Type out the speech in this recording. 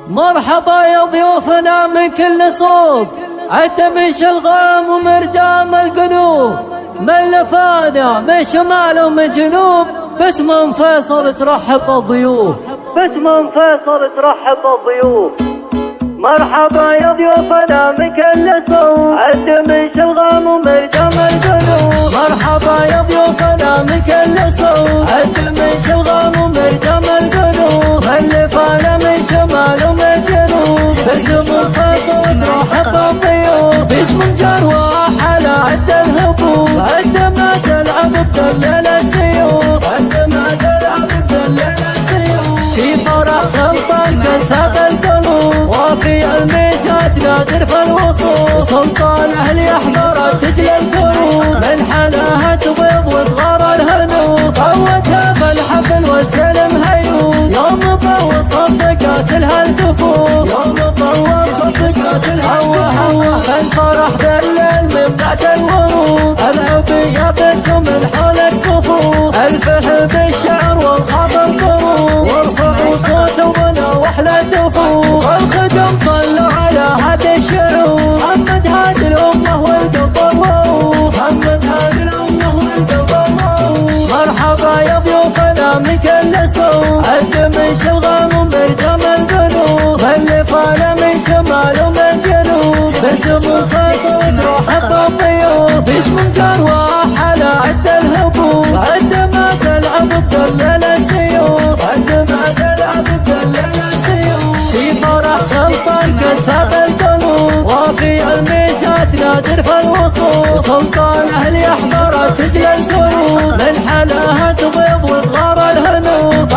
مرحبا يا ضيوفنا من كل صوب، عتم شلغام ومردام القلوب، من لفانا من شمال ومن جنوب، باسم فيصل ترحب بالضيوف، باسم فيصل ترحب بالضيوف. مرحبا يا ضيوفنا من كل صوب، عتم شلغام ومردام القلوب. مرحبا يا ضيوفنا من كل صوب، عتم شلغام ومردام القلوب، من لفانا من شمال ومن جنوب، باسم فيصل ترحب بالضيوف. باسم جروح على عد الهبوب، عندما تلعب بدلل السيوف، عندما تلعب بدلل السيوف. في فرح سلطان كسب القلوب، وفي الميزات نادر في الوصول، سلطان اهل يحضر تجلى القلوب، من حلاها تبيض وتغار الهنوف، عودها بالحفل والسلم هيوب، يوم مطوط صدقات لها الكفوف، يوم مطوط صدقات لها هوا. الفرح بالليل من بعد الغروب، العبية بنت من حول الصفوف، الفرح بالشعر والخاطر قروب، وارفعوا صوت وبنا واحلى الدفوف. الخدم صلوا على هذا الشعور، محمد هادي الأمة والقلب الرؤوف، محمد هادي الأمة والقلب الرؤوف. مرحبا يا ضيوفنا من كل صوب، عد من شلغام ومردام القلوب، من لفانا من شمال ومن جنوب، باسم فيصل ترحب بالضيوف. باسم جروح على عد الهبوب، عندما تلعب بدلل السيوف، عندما تلعب بدلل السيوف. في فرح سلطان كسب القلوب، وفي الميزات نادر في الوصول، سلطان اهل يحضر تجلى القلوب، من حلاها تبيض وتغار الهنوف،